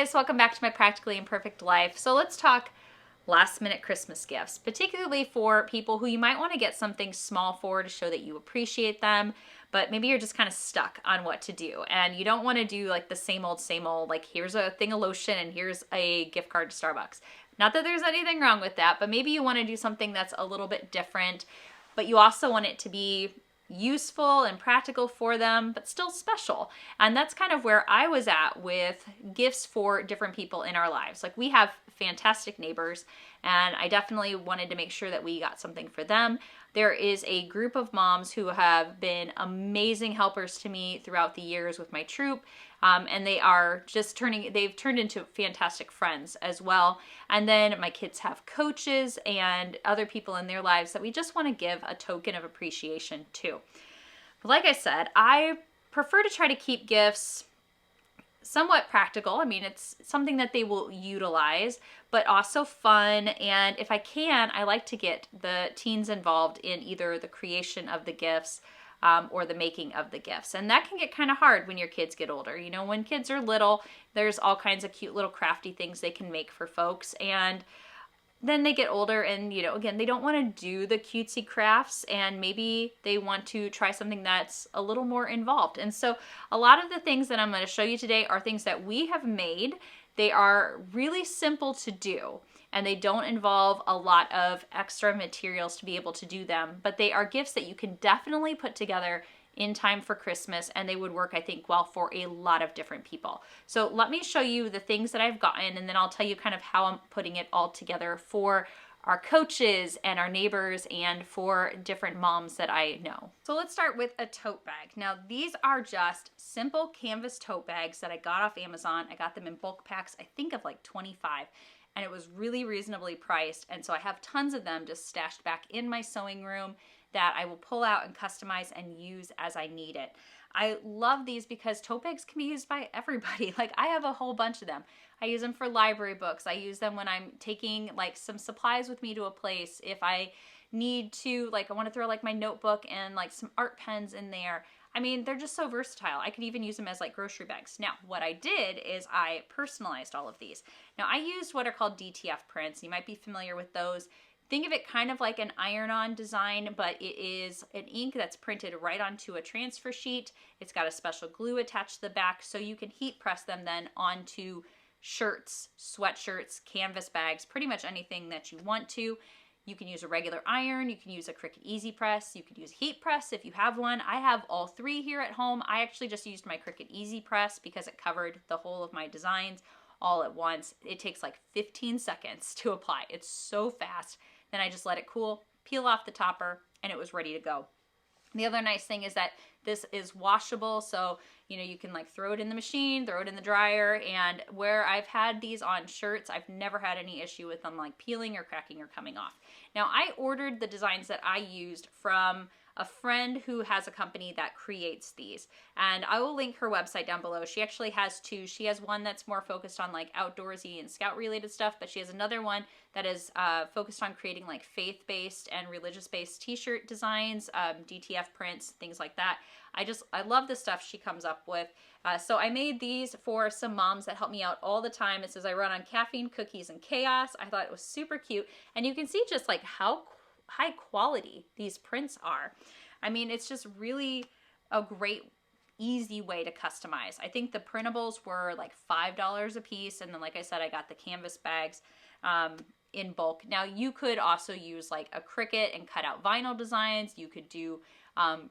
guys, welcome back to my Practically Imperfect Life. So let's talk last minute Christmas gifts, particularly for people who you might want to get something small for to show that you appreciate them, but maybe you're just kind of stuck on what to do and you don't want to do like the same old, like here's a thing of lotion and here's a gift card to Starbucks. Not that there's anything wrong with that, but maybe you want to do something that's a little bit different, but you also want it to be useful and practical for them, but still special. And that's kind of where I was at with gifts for different people in our lives. Like, we have fantastic neighbors, and I definitely wanted to make sure that we got something for them. There is a group of moms who have been amazing helpers to me throughout the years with my troop. And they've turned into fantastic friends as well. And then my kids have coaches and other people in their lives that we just want to give a token of appreciation to. But like I said, I prefer to try to keep gifts somewhat practical. I mean, it's something that they will utilize, but also fun. And if I can, I like to get the teens involved in either the creation of the gifts or the making of the gifts. And that can get kind of hard when your kids get older. You know, when kids are little, there's all kinds of cute little crafty things they can make for folks. And then they get older and, you know, again, they don't want to do the cutesy crafts, and maybe they want to try something that's a little more involved. And so a lot of the things that I'm going to show you today are things that we have made. They are really simple to do, and they don't involve a lot of extra materials to be able to do them, but they are gifts that you can definitely put together in time for Christmas, and they would work, I think, well for a lot of different people. So let me show you the things that I've gotten, and then I'll tell you kind of how I'm putting it all together for our coaches and our neighbors and for different moms that I know. So let's start with a tote bag. Now, these are just simple canvas tote bags that I got off Amazon. I got them in bulk packs, I think of like 25. And it was really reasonably priced. And so I have tons of them just stashed back in my sewing room that I will pull out and customize and use as I need it. I love these because tote bags can be used by everybody. Like, I have a whole bunch of them. I use them for library books. I use them when I'm taking like some supplies with me to a place. If I need to, like, I want to throw like my notebook and like some art pens in there. I mean, they're just so versatile. I could even use them as like grocery bags. Now, what I did is I personalized all of these. Now, I used what are called DTF prints. You might be familiar with those. Think of it kind of like an iron-on design, but it is an ink that's printed right onto a transfer sheet. It's got a special glue attached to the back, so you can heat press them then onto shirts, sweatshirts, canvas bags, pretty much anything that you want to. You can use a regular iron, you can use a Cricut Easy Press, you could use heat press if you have one. I have all three here at home. I actually just used my Cricut Easy Press because it covered the whole of my designs all at once. It takes like 15 seconds to apply. It's so fast. Then I just let it cool, peel off the topper, and it was ready to go. The other nice thing is that this is washable, so you know, you can like throw it in the machine, throw it in the dryer, and where I've had these on shirts, I've never had any issue with them like peeling or cracking or coming off. Now, I ordered the designs that I used from a friend who has a company that creates these, and I will link her website down below. She actually has two. She has one that's more focused on like outdoorsy and scout related stuff, but she has another one that is focused on creating like faith-based and religious-based t-shirt designs, DTF prints, things like that. I love the stuff she comes up with. So I made these for some moms that help me out all the time. It says I run on caffeine, cookies, and chaos. I thought it was super cute, and you can see just like how high quality these prints are. I mean, it's just really a great, easy way to customize. I think the printables were like $5 a piece, and then like I said, I got the canvas bags in bulk. Now, you could also use like a Cricut and cut out vinyl designs. You could do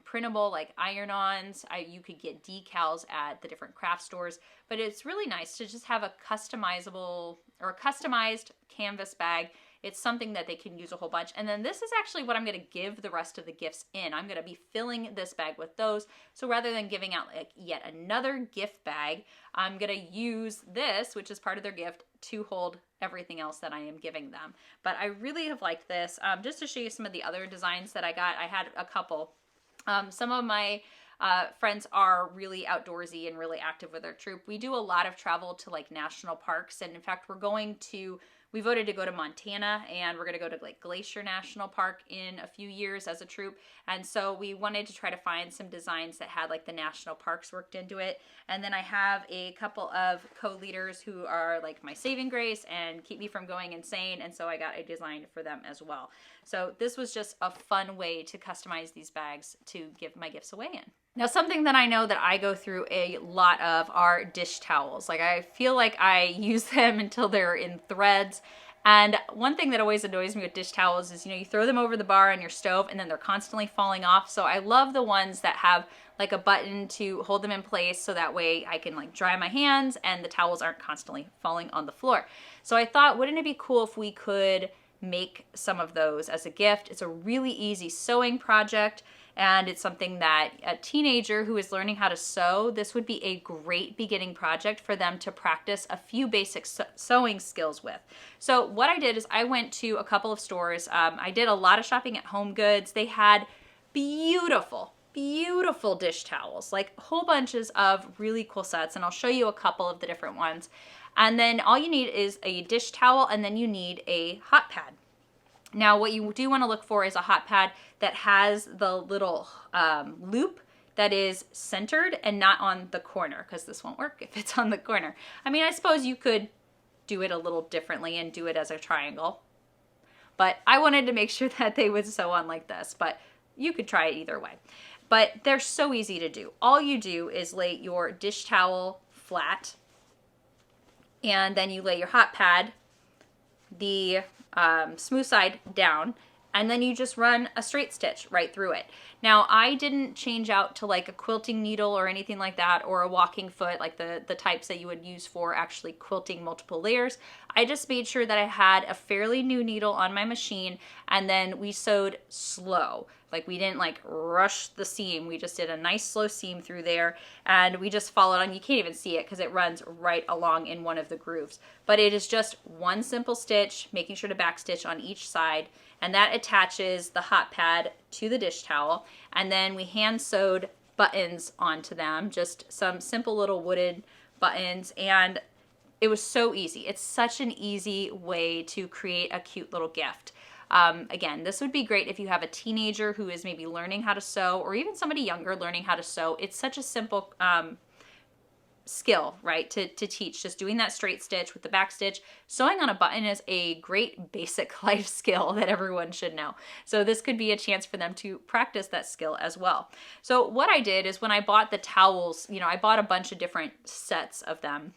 printable like iron-ons. You could get decals at the different craft stores, but it's really nice to just have a customizable or a customized canvas bag. It's something that they can use a whole bunch. And then this is actually what I'm going to give the rest of the gifts in. I'm going to be filling this bag with those. So rather than giving out like yet another gift bag, I'm going to use this, which is part of their gift, to hold everything else that I am giving them. But I really have liked this. Just to show you some of the other designs that I got, I had a couple. Some of my friends are really outdoorsy and really active with their troop. We do a lot of travel to like national parks, and in fact, we're going to We voted to go to Montana, and we're going to go to like Glacier National Park in a few years as a troop. And so we wanted to try to find some designs that had like the national parks worked into it. And then I have a couple of co-leaders who are like my saving grace and keep me from going insane. And so I got a design for them as well. So this was just a fun way to customize these bags to give my gifts away in. Now, something that I know that I go through a lot of are dish towels. Like, I feel like I use them until they're in threads. And one thing that always annoys me with dish towels is, you throw them over the bar on your stove and then they're constantly falling off. So I love the ones that have like a button to hold them in place so that way I can like dry my hands and the towels aren't constantly falling on the floor. So I thought, wouldn't it be cool if we could make some of those as a gift? It's a really easy sewing project. And it's something that a teenager who is learning how to sew, this would be a great beginning project for them to practice a few basic sewing skills with. So what I did is I went to a couple of stores. I did a lot of shopping at Home Goods. They had beautiful dish towels, like whole bunches of really cool sets. And I'll show you a couple of the different ones. And then all you need is a dish towel, and then you need a hot pad. Now, what you do want to look for is a hot pad that has the little loop that is centered and not on the corner, because this won't work if it's on the corner. I mean, I suppose you could do it a little differently and do it as a triangle, but I wanted to make sure that they would sew on like this, but you could try it either way. But they're so easy to do. All you do is lay your dish towel flat, and then you lay your hot pad the smooth side down, and then you just run a straight stitch right through it. Now, I didn't change out to like a quilting needle or anything like that, or a walking foot, like the types that you would use for actually quilting multiple layers. I just made sure that I had a fairly new needle on my machine, and then we sewed slow. Like, we didn't like rush the seam. We just did a nice slow seam through there, and we just followed on. You can't even see it because it runs right along in one of the grooves. But it is just one simple stitch, making sure to back stitch on each side, and that attaches the hot pad to the dish towel. And then we hand sewed buttons onto them, just some simple little wooden buttons, and it was so easy. It's such an easy way to create a cute little gift. Again, this would be great if you have a teenager who is maybe learning how to sew, or even somebody younger learning how to sew. It's such a simple skill, right, to teach. Just doing that straight stitch with the back stitch. Sewing on a button is a great basic life skill that everyone should know. So this could be a chance for them to practice that skill as well. So what I did is when I bought the towels, I bought a bunch of different sets of them.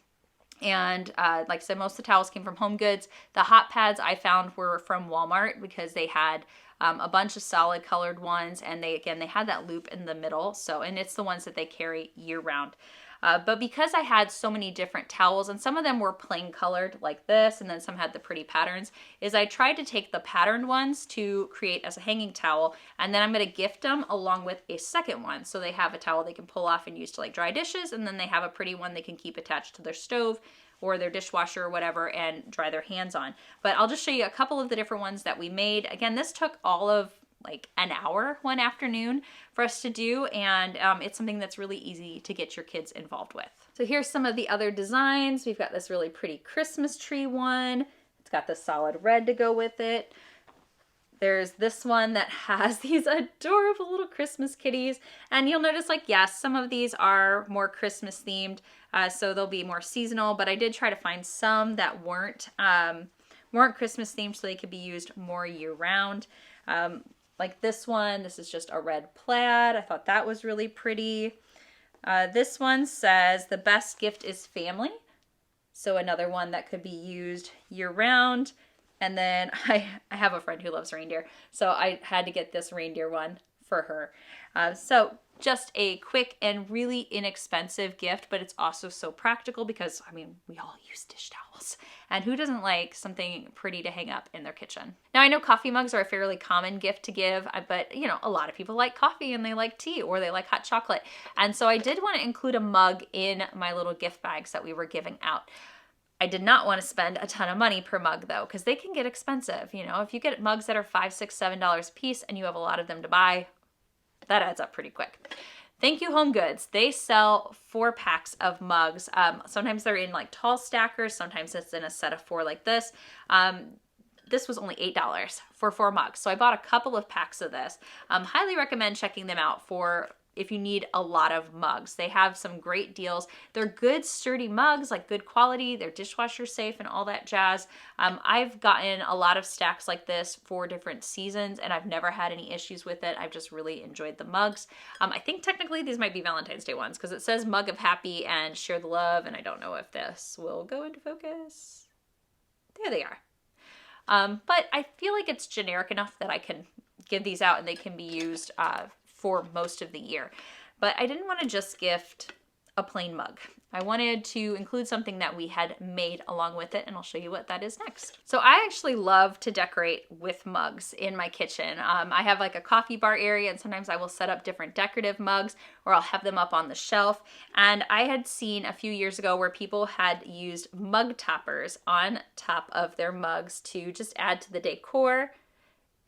And like I said, most of the towels came from Home Goods. The hot pads I found were from Walmart because they had a bunch of solid colored ones, and they had that loop in the middle. So, and it's the ones that they carry year round. But because I had so many different towels, and some of them were plain colored like this, and then some had the pretty patterns, is I tried to take the patterned ones to create as a hanging towel, and then I'm going to gift them along with a second one. So they have a towel they can pull off and use to like dry dishes, and then they have a pretty one they can keep attached to their stove or their dishwasher or whatever and dry their hands on. But I'll just show you a couple of the different ones that we made. Again, this took all of like an hour one afternoon for us to do, and it's something that's really easy to get your kids involved with. So here's some of the other designs. We've got this really pretty Christmas tree one. It's got the solid red to go with it. There's this one that has these adorable little Christmas kitties, and you'll notice, like, yes, some of these are more Christmas themed, so they'll be more seasonal, but I did try to find some that weren't Christmas themed so they could be used more year round. Like this one, this is just a red plaid. I thought that was really pretty. This one says, the best gift is family. So another one that could be used year round. And then I have a friend who loves reindeer, so I had to get this reindeer one for her. So just a quick and really inexpensive gift, but it's also so practical because, I mean, we all use dish towels. And who doesn't like something pretty to hang up in their kitchen? Now, I know coffee mugs are a fairly common gift to give, but, a lot of people like coffee and they like tea or they like hot chocolate. And so I did want to include a mug in my little gift bags that we were giving out. I did not want to spend a ton of money per mug though, because they can get expensive. If you get mugs that are $5, $6, $7 a piece and you have a lot of them to buy, that adds up pretty quick. Thank You Home Goods. They sell 4 packs of mugs. Sometimes they're in like tall stackers. Sometimes it's in a set of 4 like this. This was only $8 for 4 mugs. So I bought a couple of packs of this. Highly recommend checking them out for if you need a lot of mugs. They have some great deals. They're good, sturdy mugs, like good quality. They're dishwasher safe and all that jazz. I've gotten a lot of stacks like this for different seasons and I've never had any issues with it. I've just really enjoyed the mugs. I think technically these might be Valentine's Day ones because it says Mug of Happy and Share the Love, and I don't know if this will go into focus. There they are. But I feel like it's generic enough that I can give these out and they can be used for most of the year. But I didn't want to just gift a plain mug. I wanted to include something that we had made along with it, and I'll show you what that is next. So I actually love to decorate with mugs in my kitchen. I have like a coffee bar area, and sometimes I will set up different decorative mugs, or I'll have them up on the shelf. And I had seen a few years ago where people had used mug toppers on top of their mugs to just add to the decor.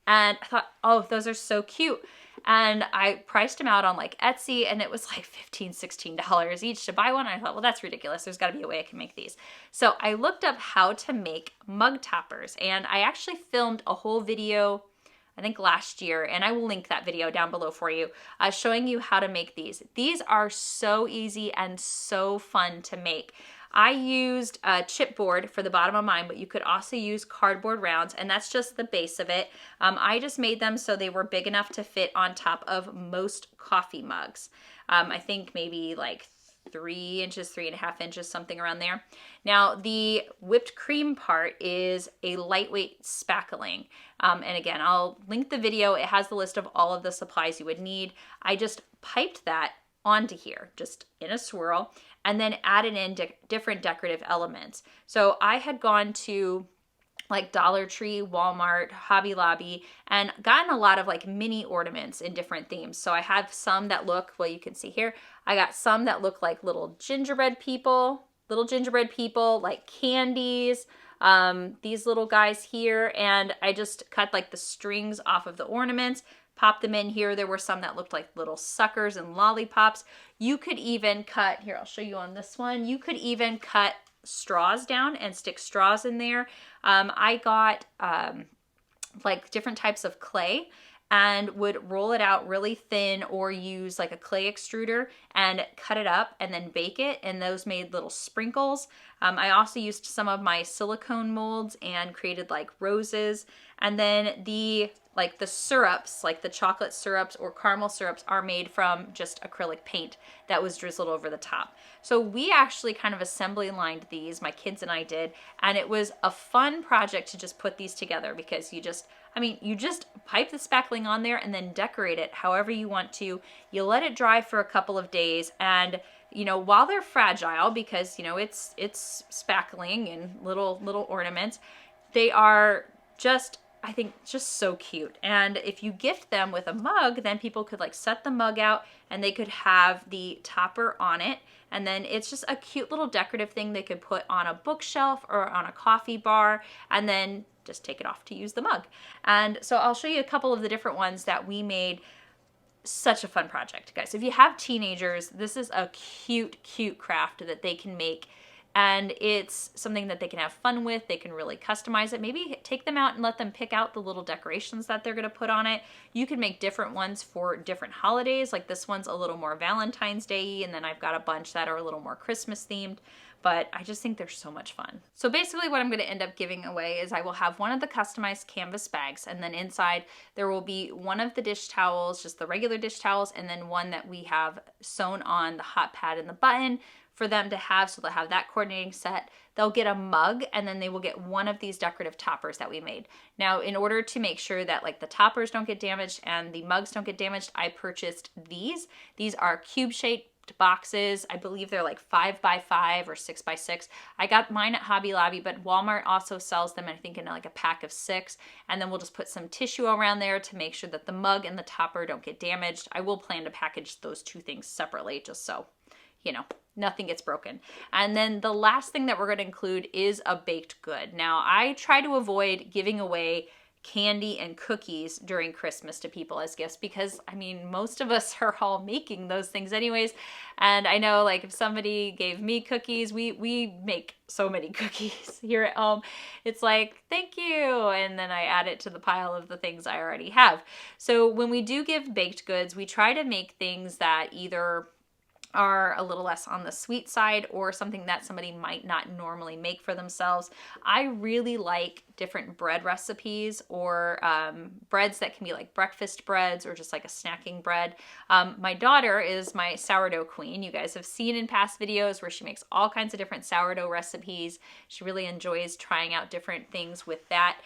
And I thought, oh, those are so cute. And I priced them out on like Etsy, and it was like $15, $16 each to buy one. And I thought, well, that's ridiculous. There's got to be a way I can make these. So I looked up how to make mug toppers, and I actually filmed a whole video, I think last year, and I will link that video down below for you, showing you how to make these. These are so easy and so fun to make. I used a chipboard for the bottom of mine, but you could also use cardboard rounds, and that's just the base of it. I just made them so they were big enough to fit on top of most coffee mugs. I think maybe like 3 inches, 3.5 inches, something around there. Now, the whipped cream part is a lightweight spackling. And again, I'll link the video. It has the list of all of the supplies you would need. I just piped that onto here, just in a swirl, and then added in different decorative elements. So I had gone to like Dollar Tree, Walmart, Hobby Lobby, and gotten a lot of like mini ornaments in different themes. So I have some that look, well, you can see here, I got some that look like little gingerbread people, like candies, these little guys here, and I just cut like the strings off of the ornaments, pop them in here. There were some that looked like little suckers and lollipops. You could even cut, here, I'll show you on this one. You could even cut straws down and stick straws in there. I got like different types of clay and would roll it out really thin or use like a clay extruder and cut it up and then bake it, and those made little sprinkles. I also used some of my silicone molds and created like roses, and then the syrups, like the chocolate syrups or caramel syrups, are made from just acrylic paint that was drizzled over the top. So we actually kind of assembly lined these, my kids and I did, and it was a fun project to just put these together because you just pipe the spackling on there and then decorate it however you want to. You let it dry for a couple of days, and while they're fragile, because it's spackling and little ornaments, they are just, I think, just so cute. And if you gift them with a mug, then people could like set the mug out and they could have the topper on it. And then it's just a cute little decorative thing they could put on a bookshelf or on a coffee bar, and then just take it off to use the mug. And so I'll show you a couple of the different ones that we made. Such a fun project, guys. If you have teenagers, this is a cute craft that they can make. And it's something that they can have fun with. They can really customize it. Maybe take them out and let them pick out the little decorations that they're going to put on it. You can make different ones for different holidays. Like this one's a little more Valentine's Day, and then I've got a bunch that are a little more Christmas themed. But I just think they're so much fun. So basically what I'm going to end up giving away is I will have one of the customized canvas bags, and then inside there will be one of the dish towels, just the regular dish towels, and then one that we have sewn on the hot pad and the button for them to have, so they'll have that coordinating set. They'll get a mug, and then they will get one of these decorative toppers that we made. Now, in order to make sure that like the toppers don't get damaged and the mugs don't get damaged, I purchased these. These are cube-shaped boxes. I believe they're like 5x5 or 6x6. I got mine at Hobby Lobby, but Walmart also sells them, I think, in like a pack of 6. And then we'll just put some tissue around there to make sure that the mug and the topper don't get damaged. I will plan to package those two things separately just so, nothing gets broken. And then the last thing that we're going to include is a baked good. Now, I try to avoid giving away candy and cookies during Christmas to people as gifts, because I mean, most of us are all making those things anyways. And I know, like, if somebody gave me cookies, we make so many cookies here at home. It's like, thank you. And then I add it to the pile of the things I already have. So when we do give baked goods, we try to make things that either are a little less on the sweet side or something that somebody might not normally make for themselves. I really like different bread recipes or breads that can be like breakfast breads or just like a snacking bread. My daughter is my sourdough queen. You guys have seen in past videos where she makes all kinds of different sourdough recipes. She really enjoys trying out different things with that.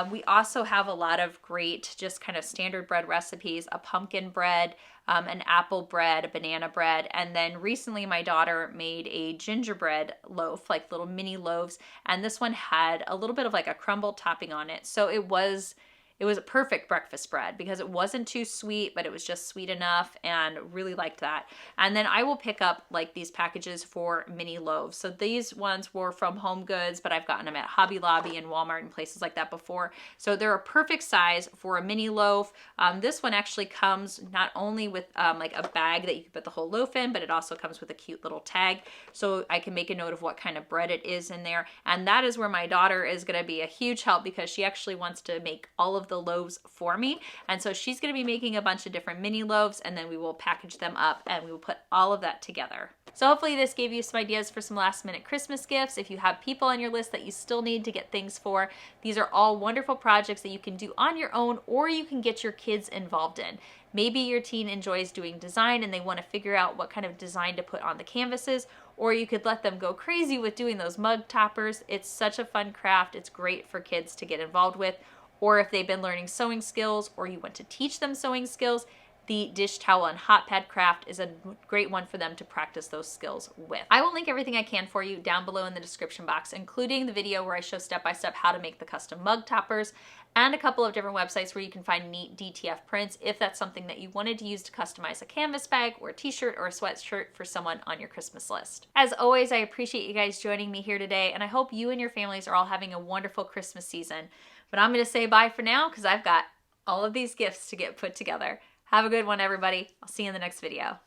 We also have a lot of great just kind of standard bread recipes, a pumpkin bread, an apple bread, a banana bread, and then recently my daughter made a gingerbread loaf, like little mini loaves, and this one had a little bit of like a crumble topping on it. So it was a perfect breakfast bread because it wasn't too sweet, but it was just sweet enough, and really liked that. And then I will pick up like these packages for mini loaves. So these ones were from Home Goods, but I've gotten them at Hobby Lobby and Walmart and places like that before. So they're a perfect size for a mini loaf. This one actually comes not only with like a bag that you can put the whole loaf in, but it also comes with a cute little tag. So I can make a note of what kind of bread it is in there. And that is where my daughter is going to be a huge help, because she actually wants to make all of the loaves for me. And so she's going to be making a bunch of different mini loaves, and then we will package them up and we will put all of that together. So hopefully this gave you some ideas for some last minute Christmas gifts. If you have people on your list that you still need to get things for, these are all wonderful projects that you can do on your own, or you can get your kids involved in. Maybe your teen enjoys doing design and they want to figure out what kind of design to put on the canvases, or you could let them go crazy with doing those mug toppers. It's such a fun craft. It's great for kids to get involved with. Or if they've been learning sewing skills, or you want to teach them sewing skills, the dish towel and hot pad craft is a great one for them to practice those skills with. I will link everything I can for you down below in the description box, including the video where I show step-by-step how to make the custom mug toppers, and a couple of different websites where you can find neat DTF prints if that's something that you wanted to use to customize a canvas bag or a t-shirt or a sweatshirt for someone on your Christmas list. As always, I appreciate you guys joining me here today, and I hope you and your families are all having a wonderful Christmas season. But I'm going to say bye for now because I've got all of these gifts to get put together. Have a good one, everybody. I'll see you in the next video.